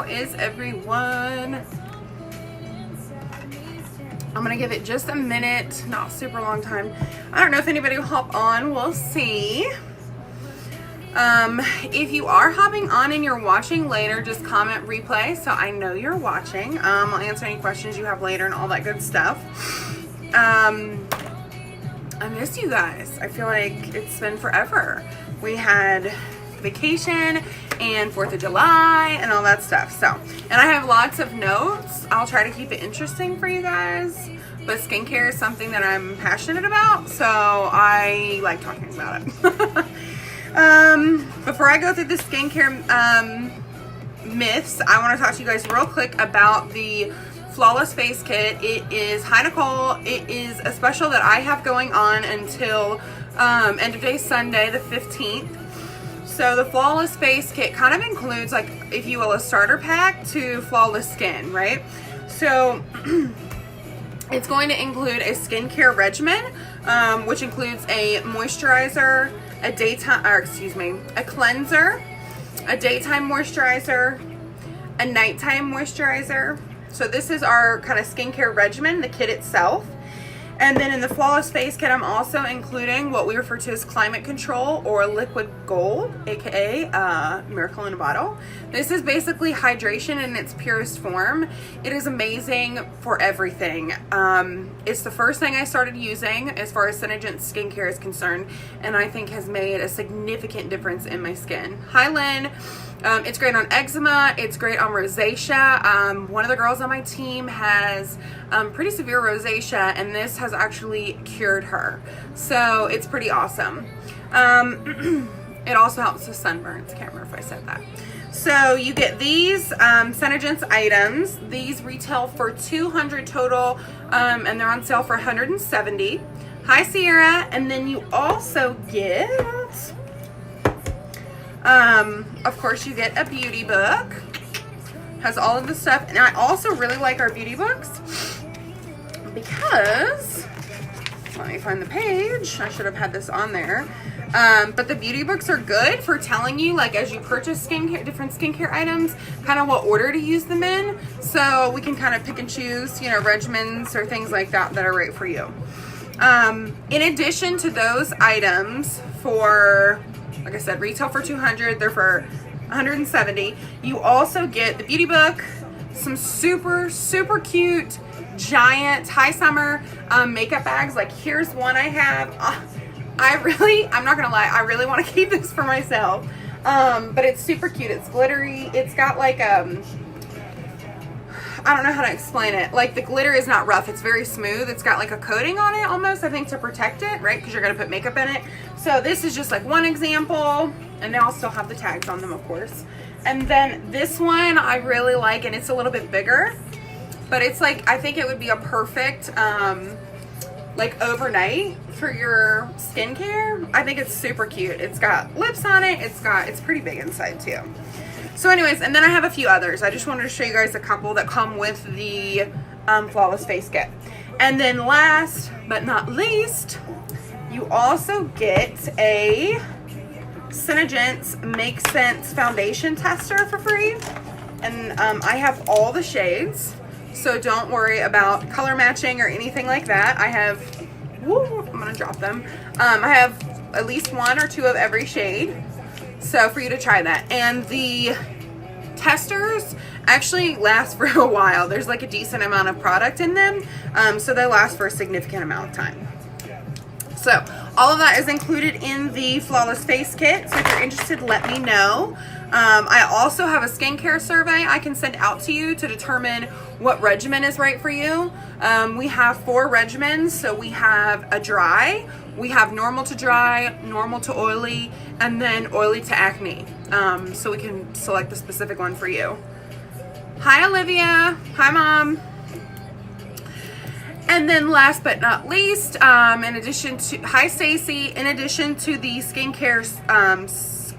is everyone? I'm gonna give it just a minute, not super long time. I don't know if anybody will hop on, we'll see. If you are hopping on and you're watching later, just comment replay so I know you're watching. I'll answer any questions you have later and all that good stuff. I miss you guys. I feel like it's been forever. We had vacation and 4th of July and all that stuff. So, and I have lots of notes. I'll try to keep it interesting for you guys. But skincare is something that I'm passionate about, so I like talking about it. Before I go through the skincare myths, I want to talk to you guys real quick about the Flawless Face Kit. It is, hi Nicole, it is a special that I have going on until end of day Sunday the 15th. So the Flawless Face Kit kind of includes, like, if you will, a starter pack to flawless skin, right? So it's going to include a skincare regimen, which includes a moisturizer, a cleanser, a daytime moisturizer, a nighttime moisturizer. So this is our kind of skincare regimen, the kit itself. And then in the Flawless Face Kit, I'm also including what we refer to as Climate Control or Liquid Gold, aka Miracle in a Bottle. This is basically hydration in its purest form. It is amazing for everything. It's the first thing I started using as far as SeneGence skincare is concerned, and I think has made a significant difference in my skin. Hi Lynn. It's great on eczema. It's great on rosacea. One of the girls on my team has pretty severe rosacea, and this has actually cured her. So it's pretty awesome. It also helps with sunburns. Can't remember if I said that. So you get these SeneGence items. These retail for $200 total, and they're on sale for $170. Hi Sierra. And then you also get, of course, you get a beauty book. Has all of the stuff. And I also really like our beauty books because, let me find the page. I should have had this on there. But the beauty books are good for telling you, like, as you purchase skincare, different skincare items, kind of what order to use them in. So we can kind of pick and choose, you know, regimens or things like that that are right for you. In addition to those items, for, like I said, retail for $200, they're for $170. You also get the beauty book, some super, super cute, giant, high summer makeup bags. Like, here's one I have. I'm not gonna lie, I really want to keep this for myself. But it's super cute. It's glittery. It's got like, I don't know how to explain it. Like, the glitter is not rough. It's very smooth. It's got like a coating on it almost, I think, to protect it, right? Because you're going to put makeup in it. So this is just like one example. And they all still have the tags on them, of course. And then this one I really like, and it's a little bit bigger. But it's like, I think it would be a perfect, like, overnight for your skincare. I think it's super cute. It's got lips on it. It's pretty big inside too. So anyways, and then I have a few others. I just wanted to show you guys a couple that come with the Flawless Face Kit. And then last but not least, you also get a SeneGence Make Sense foundation tester for free. And I have all the shades, so don't worry about color matching or anything like that. I have, I'm gonna drop them. I have at least 1 or 2 of every shade, so for you to try that. And the testers actually last for a while. There's like a decent amount of product in them, so they last for a significant amount of time. So all of that is included in the Flawless Face Kit, so if you're interested, let me know. I also have a skincare survey I can send out to you to determine what regimen is right for you. We have 4 regimens. So we have a dry, we have normal to dry, normal to oily, and then oily to acne. So we can select the specific one for you. Hi Olivia. Hi Mom. And then last but not least, in addition to, hi Stacy, in addition to the skincare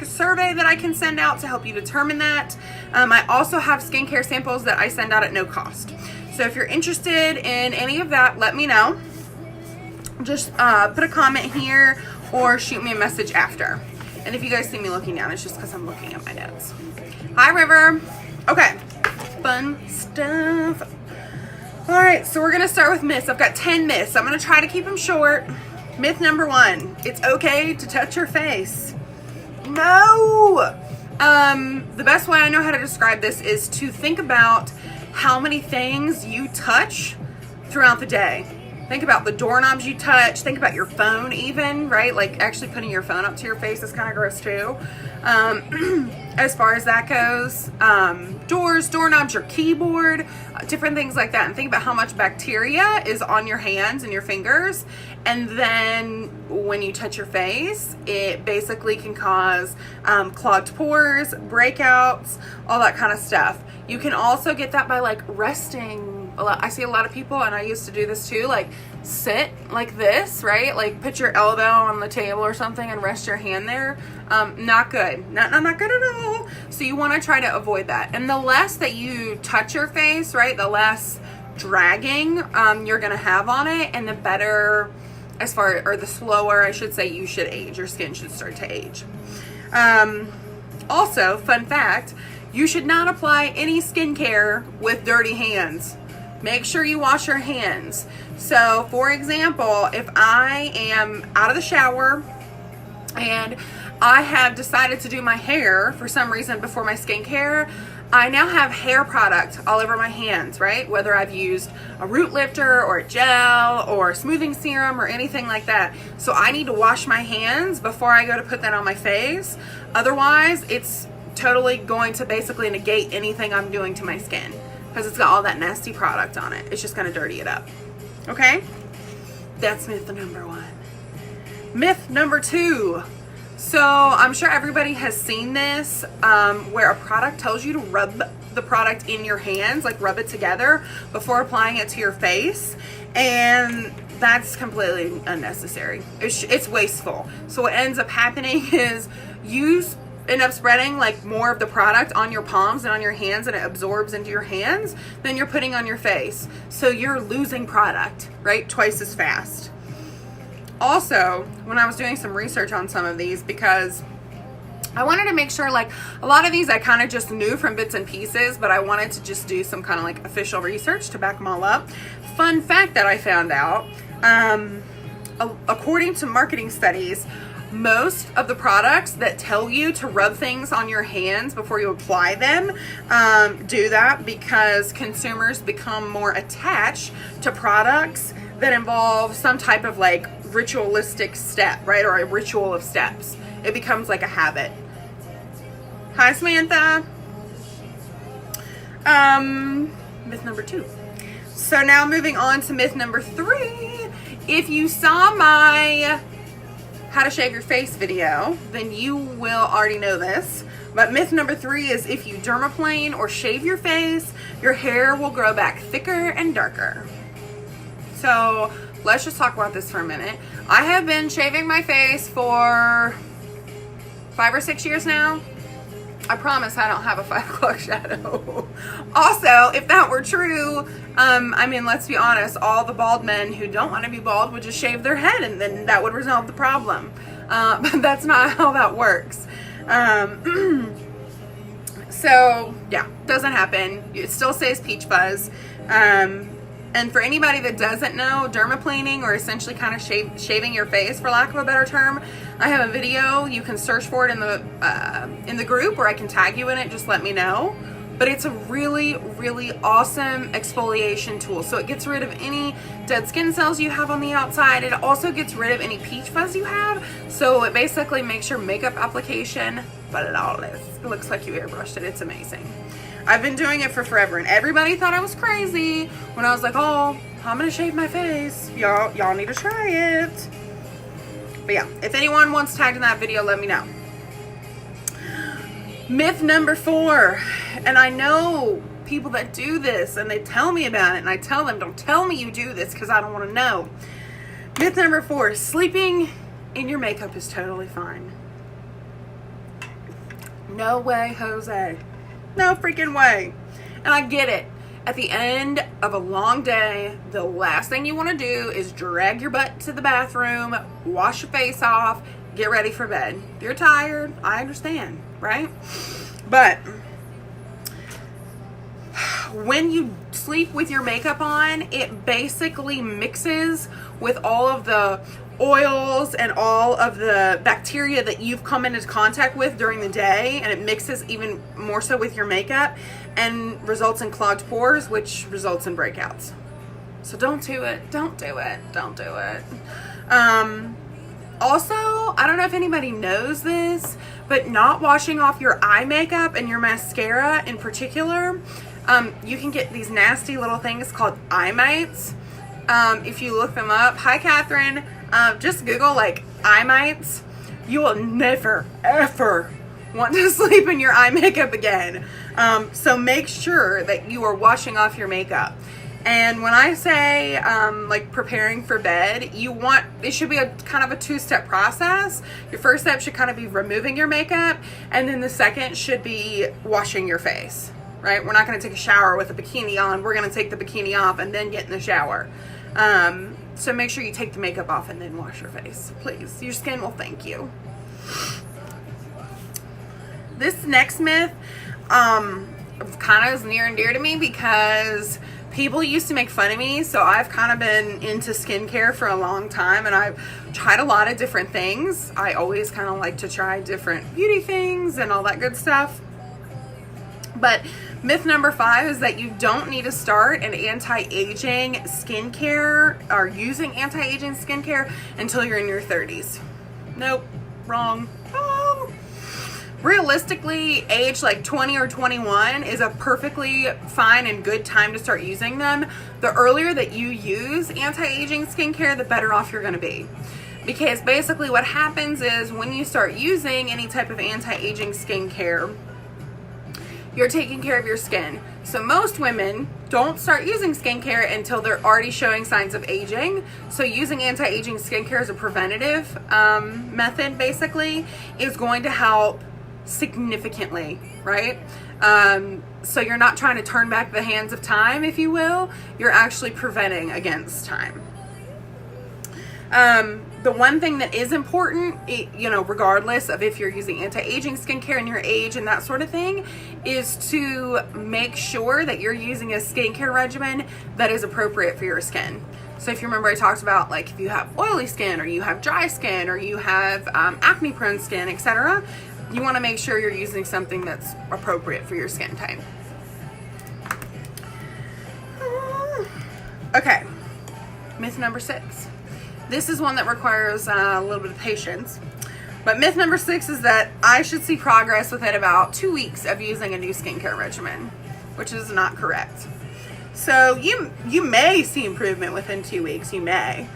survey that I can send out to help you determine that, I also have skincare samples that I send out at no cost. So if you're interested in any of that, let me know. Just put a comment here or shoot me a message after. And if you guys see me looking down, it's just because I'm looking at my notes. Hi River. Okay, fun stuff. All right, so we're gonna start with myths. I've got 10 myths. I'm gonna try to keep them short. Myth number 1, it's okay to touch your face. No! The best way I know how to describe this is to think about how many things you touch throughout the day. Think about the doorknobs you touch. Think about your phone even, right? Like actually putting your phone up to your face is kind of gross too. As far as that goes, doors, doorknobs, your keyboard, different things like that. And think about how much bacteria is on your hands and your fingers. And then when you touch your face, it basically can cause clogged pores, breakouts, all that kind of stuff. You can also get that by like resting. I see a lot of people, and I used to do this too, like sit like this, right? Like put your elbow on the table or something and rest your hand there. Not good. Not good at all. So you want to try to avoid that. And the less that you touch your face, right, the less dragging you're going to have on it, and the better or the slower, I should say, you should age. Your skin should start to age. Also, fun fact, you should not apply any skincare with dirty hands. Make sure you wash your hands. So, for example, if I am out of the shower and I have decided to do my hair for some reason before my skincare, I now have hair product all over my hands, right? Whether I've used a root lifter or a gel or smoothing serum or anything like that. So I need to wash my hands before I go to put that on my face. Otherwise, it's totally going to basically negate anything I'm doing to my skin, because it's got all that nasty product on it. It's just going to dirty it up. Okay? That's myth number 1. Myth number 2. So I'm sure everybody has seen this, where a product tells you to rub the product in your hands, like rub it together before applying it to your face. And that's completely unnecessary. It's wasteful. So what ends up happening is you end up spreading like more of the product on your palms and on your hands, and it absorbs into your hands than you're putting on your face. So you're losing product, right? Twice as fast. Also, when I was doing some research on some of these, because I wanted to make sure, like a lot of these I kind of just knew from bits and pieces, but I wanted to just do some kind of like official research to back them all up. Fun fact that I found out, according to marketing studies, most of the products that tell you to rub things on your hands before you apply them do that because consumers become more attached to products that involve some type of like ritualistic step, right? Or a ritual of steps. It becomes like a habit. Hi, Samantha. Myth number 2. So now moving on to myth number 3. If you saw my how to shave your face video, then you will already know this. But myth number 3 is if you dermaplane or shave your face, your hair will grow back thicker and darker. So let's just talk about this for a minute. I have been shaving my face for 5 or 6 years now. I promise I don't have a 5 o'clock shadow. Also, if that were true, I mean, let's be honest, all the bald men who don't want to be bald would just shave their head and then that would resolve the problem. But that's not how that works. So, yeah, doesn't happen. It still stays peach fuzz. And for anybody that doesn't know, dermaplaning, or essentially kind of shaving your face, for lack of a better term, I have a video. You can search for it in the group, or I can tag you in it. Just let me know. But it's a really, really awesome exfoliation tool. So it gets rid of any dead skin cells you have on the outside. It also gets rid of any peach fuzz you have. So it basically makes your makeup application flawless. It looks like you airbrushed it. It's amazing. I've been doing it for forever, and everybody thought I was crazy when I was like, oh, I'm gonna shave my face. Y'all need to try it. But yeah, if anyone wants tagged in that video, let me know. Myth number 4, and I know people that do this and they tell me about it, and I tell them, don't tell me you do this because I don't want to know. Myth number 4, sleeping in your makeup is totally fine. No way, Jose. No freaking way. And I get it. At the end of a long day, the last thing you want to do is drag your butt to the bathroom, wash your face off, get ready for bed. You're tired. I understand, right? But when you sleep with your makeup on, it basically mixes with all of the oils and all of the bacteria that you've come into contact with during the day, and it mixes even more so with your makeup and results in clogged pores, which results in breakouts. So don't do it. Don't do it. Don't do it. Also, I don't know if anybody knows this, but not washing off your eye makeup and your mascara in particular, you can get these nasty little things called eye mites. If you look them up, hi Catherine, just Google like eye mites. You will never, ever want to sleep in your eye makeup again. So make sure that you are washing off your makeup. And when I say like preparing for bed, it should be a kind of a two-step process. Your first step should kind of be removing your makeup, and then the second should be washing your face, right? We're not going to take a shower with a bikini on. We're going to take the bikini off and then get in the shower. So make sure you take the makeup off and then wash your face, please. Your skin will thank you. This next myth kind of is near and dear to me because people used to make fun of me, so I've kind of been into skincare for a long time, and I've tried a lot of different things. I always kind of like to try different beauty things and all that good stuff. But myth number 5 is that you don't need to start an anti-aging skincare or using anti-aging skincare until you're in your 30s. Nope, wrong. Realistically, age like 20 or 21 is a perfectly fine and good time to start using them. The earlier that you use anti-aging skincare, the better off you're going to be. Because basically what happens is when you start using any type of anti-aging skincare, you're taking care of your skin. So most women don't start using skincare until they're already showing signs of aging. So using anti-aging skincare as a preventative method basically is going to help significantly, right? So you're not trying to turn back the hands of time, if you will. You're actually preventing against time. The one thing that is important, regardless of if you're using anti-aging skincare and your age and that sort of thing, is to make sure that you're using a skincare regimen that is appropriate for your skin. So if you remember, I talked about like if you have oily skin or you have dry skin or you have acne prone skin, etc., you want to make sure you're using something that's appropriate for your skin type. Okay, myth number 6. This is one that requires a little bit of patience. But myth number 6 is that I should see progress within about 2 weeks of using a new skincare regimen, which is not correct. So you may see improvement within 2 weeks, you may.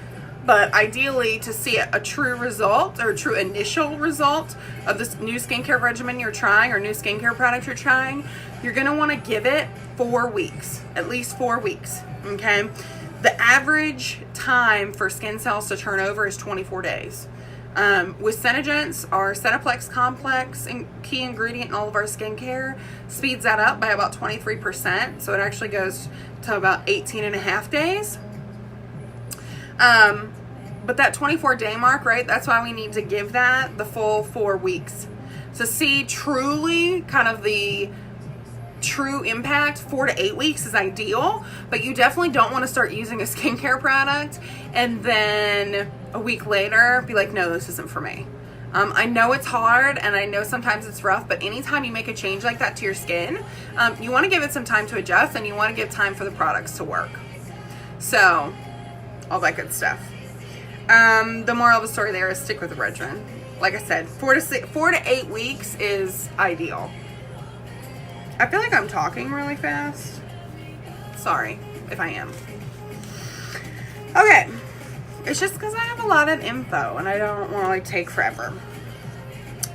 But ideally, to see a true result or a true initial result of this new skincare regimen you're trying or new skincare product you're trying, you're going to want to give it 4 weeks, at least 4 weeks, okay? The average time for skin cells to turn over is 24 days. With SeneGence, our Senaplex complex and key ingredient in all of our skincare speeds that up by about 23%. So it actually goes to about 18 and a half days. But that 24-day mark, right, that's why we need to give that the full 4 weeks. So see truly kind of the true impact, 4 to 8 weeks is ideal, but you definitely don't want to start using a skincare product and then a week later be like, no, this isn't for me. I know it's hard and I know sometimes it's rough, but anytime you make a change like that to your skin, you want to give it some time to adjust and you want to give time for the products to work. So, all that good stuff. The moral of the story there is stick with the regimen. Like I said, 4 to 8 weeks is ideal. I feel like I'm talking really fast. Sorry if I am. Okay. It's just because I have a lot of info and I don't want to like take forever.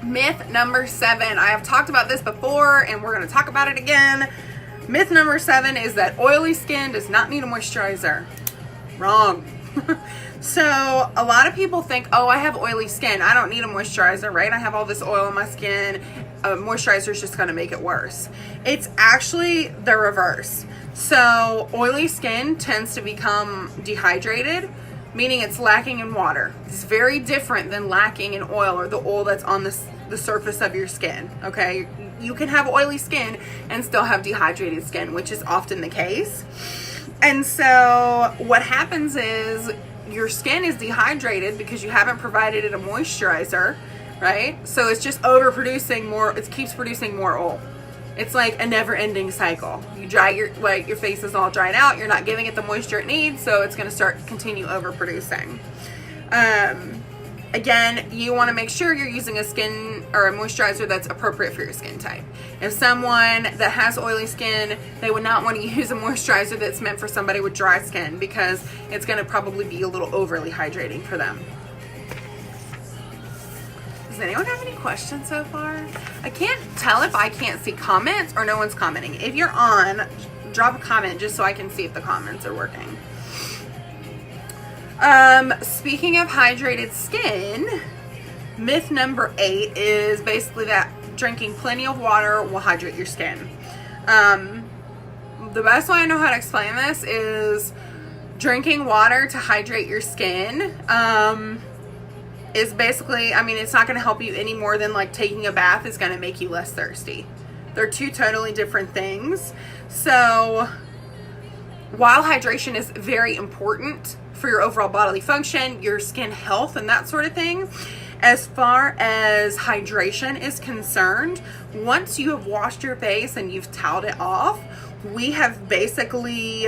Myth number 7. I have talked about this before and we're going to talk about it again. Myth number 7 is that oily skin does not need a moisturizer. Wrong. So a lot of people think, oh, I have oily skin, I don't need a moisturizer, right? I have all this oil on my skin. Moisturizer is just going to make it worse. It's actually the reverse. So oily skin tends to become dehydrated, meaning it's lacking in water. It's very different than lacking in oil or the oil that's on the surface of your skin, okay? you can have oily skin and still have dehydrated skin, which is often the case. And so what happens is your skin is dehydrated because you haven't provided it a moisturizer, right? So it's just overproducing more, it keeps producing more oil. It's like a never-ending cycle. You dry your face is all dried out, you're not giving it the moisture it needs, so it's going to continue overproducing. Again, you want to make sure you're using a skin or a moisturizer that's appropriate for your skin type. If someone that has oily skin, they would not want to use a moisturizer that's meant for somebody with dry skin, because it's going to probably be a little overly hydrating for them. Does anyone have any questions so far? I can't tell if I can't see comments or no one's commenting. If you're on, drop a comment just so I can see if the comments are working. Speaking of hydrated skin, myth number 8 is basically that drinking plenty of water will hydrate your skin. The best way I know how to explain this is drinking water to hydrate your skin is basically, I mean, it's not going to help you any more than like taking a bath is going to make you less thirsty. They're two totally different things. So while hydration is very important for your overall bodily function, your skin health, and that sort of thing, as far as hydration is concerned, once you have washed your face and you've toweled it off, we have basically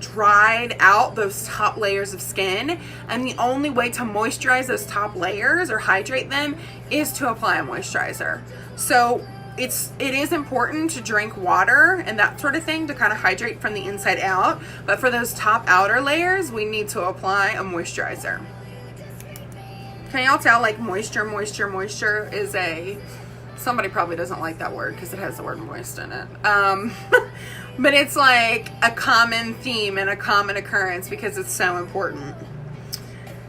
dried out those top layers of skin, and the only way to moisturize those top layers or hydrate them is to apply a moisturizer. So it is important to drink water and that sort of thing to kind of hydrate from the inside out, but for those top outer layers, we need to apply a moisturizer. Can y'all tell, like, moisture is somebody probably doesn't like that word because it has the word moist in it. But it's like a common theme and a common occurrence because it's so important.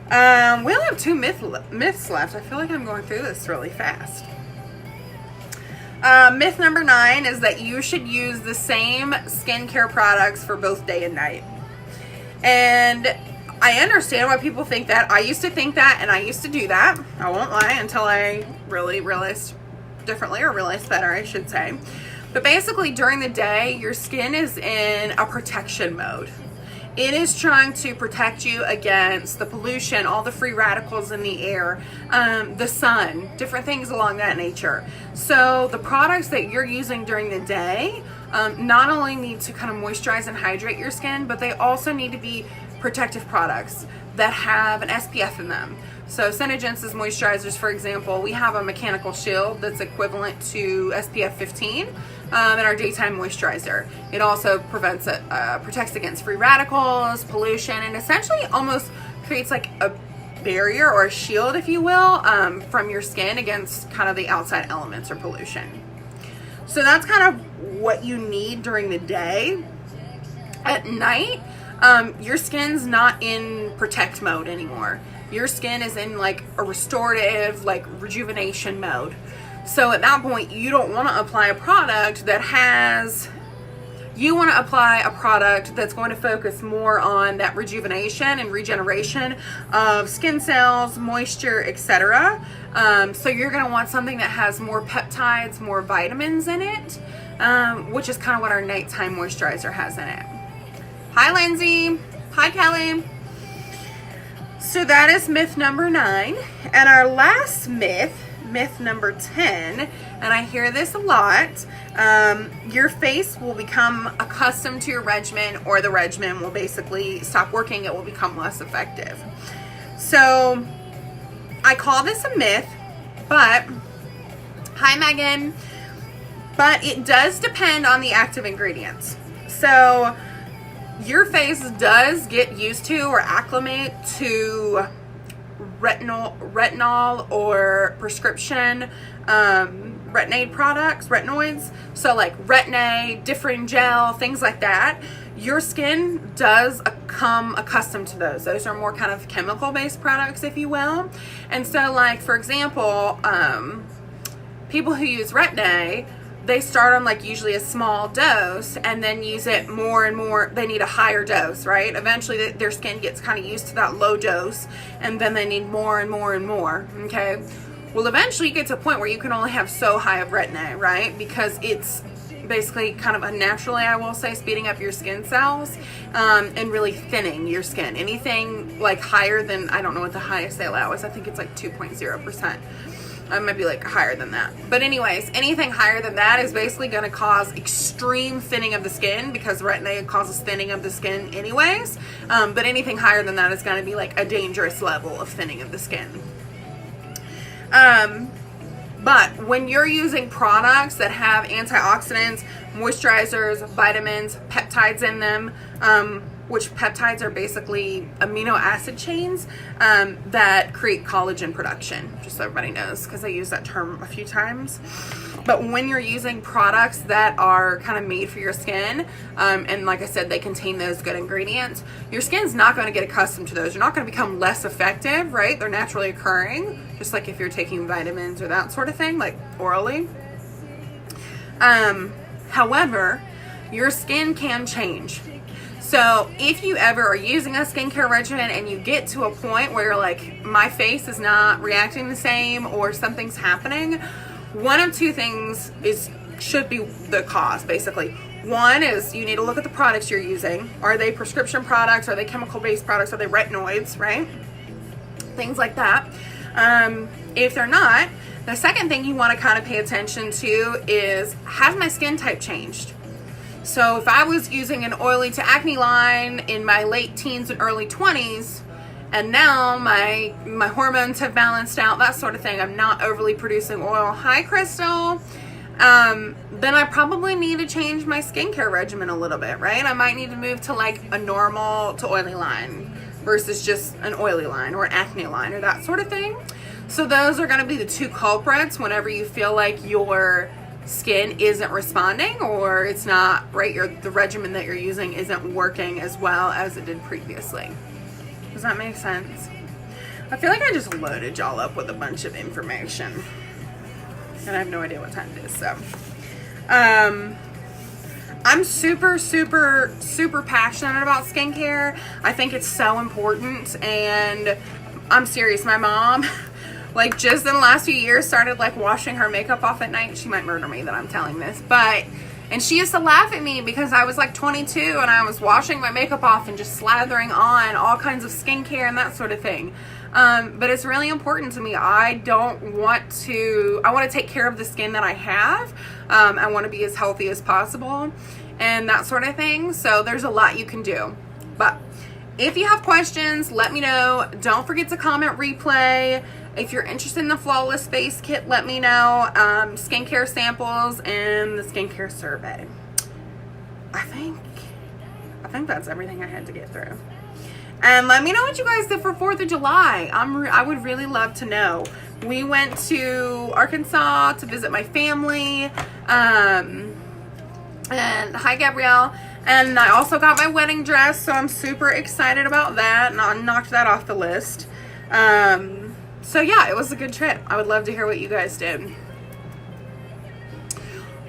We only have 2 myths left. I feel like I'm going through this really fast. Myth number 9 is that you should use the same skincare products for both day and night. And I understand why people think that. I used to think that, and I used to do that. I won't lie, until I really realized differently, or realized better, I should say. But basically, during the day, your skin is in a protection mode. It is trying to protect you against the pollution, all the free radicals in the air, the sun, different things along that nature. So the products that you're using during the day not only need to kind of moisturize and hydrate your skin, but they also need to be protective products that have an SPF in them. So SeneGence's moisturizers, for example, we have a mechanical shield that's equivalent to SPF 15 in our daytime moisturizer. It also protects against free radicals, pollution, and essentially almost creates like a barrier or a shield, if you will, from your skin against kind of the outside elements or pollution. So that's kind of what you need during the day. At night, your skin's not in protect mode anymore. Your skin is in like a restorative, like rejuvenation mode. So at that point, you don't want to apply a product you want to apply a product that's going to focus more on that rejuvenation and regeneration of skin cells, moisture, etc. So you're going to want something that has more peptides, more vitamins in it, which is kind of what our nighttime moisturizer has in it. Hi, Lindsay. Hi, Kelly. So that is myth number 9. And our last myth number 10, and I hear this a lot, your face will become accustomed to your regimen, or the regimen will basically stop working. It will become less effective. So I call this a myth, but hi, Megan. But it does depend on the active ingredients. So your face does get used to or acclimate to retinol or prescription retinoids, so like Retin-A, Differin gel, things like that. Your skin does become accustomed to those. Those are more kind of chemical based products, if you will. And so, like, for example, people who use Retin-A, they start on like usually a small dose and then use it more and more. They need a higher dose, right? Eventually their skin gets kind of used to that low dose, and then they need more and more and more, okay? Well, eventually you get to a point where you can only have so high of retin-A, right? Because it's basically kind of unnaturally, I will say, speeding up your skin cells and really thinning your skin. Anything like higher than, I don't know what the highest they allow is. I think it's like 2.0%. It might be like higher than that. But anyways, anything higher than that is basically going to cause extreme thinning of the skin, because retin-A causes thinning of the skin anyways. But anything higher than that is going to be like a dangerous level of thinning of the skin. But when you're using products that have antioxidants, moisturizers, vitamins, peptides in them, which peptides are basically amino acid chains that create collagen production, just so everybody knows, because I use that term a few times. But when you're using products that are kind of made for your skin, and like I said, they contain those good ingredients, your skin's not going to get accustomed to those. You're not going to become less effective, right? They're naturally occurring, just like if you're taking vitamins or that sort of thing, like orally. However, your skin can change. So if you ever are using a skincare regimen and you get to a point where you're like, my face is not reacting the same or something's happening, one of two things should be the cause, basically. One is you need to look at the products you're using. Are they prescription products? Are they chemical-based products? Are they retinoids, right? Things like that. If they're not, the second thing you want to kind of pay attention to is, has my skin type changed? So if I was using an oily to acne line in my late teens and early 20s, and now my hormones have balanced out, that sort of thing, I'm not overly producing oil, high crystal, then I probably need to change my skincare regimen a little bit, right? I might need to move to like a normal to oily line versus just an oily line or an acne line or that sort of thing. So those are going to be the two culprits whenever you feel like your skin isn't responding or it's not right, the regimen that you're using isn't working as well as it did previously. Does that make sense? I feel like I just loaded y'all up with a bunch of information and I have no idea what time it is. So I'm super passionate about skincare. I think it's so important, and I'm serious. My mom, like, just in the last few years started like washing her makeup off at night. She might murder me that I'm telling this, and she used to laugh at me because I was like 22 and I was washing my makeup off and just slathering on all kinds of skincare and that sort of thing. But it's really important to me. I want to take care of the skin that I have. I want to be as healthy as possible and that sort of thing. So there's a lot you can do. But if you have questions, let me know. Don't forget to comment replay. If you're interested in the Flawless Face Kit, let me know. Skincare samples and the skincare survey. I think that's everything I had to get through. And let me know what you guys did for 4th of July. I would really love to know. We went to Arkansas to visit my family. And hi, Gabrielle. And I also got my wedding dress, so I'm super excited about that. And I knocked that off the list. So yeah, it was a good trip. I would love to hear what you guys did.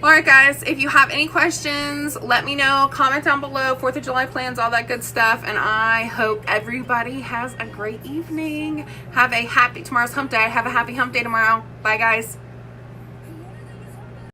Alright guys, if you have any questions, let me know. Comment down below. 4th of July plans, all that good stuff. And I hope everybody has a great evening. Tomorrow's hump day. Have a happy hump day tomorrow. Bye guys.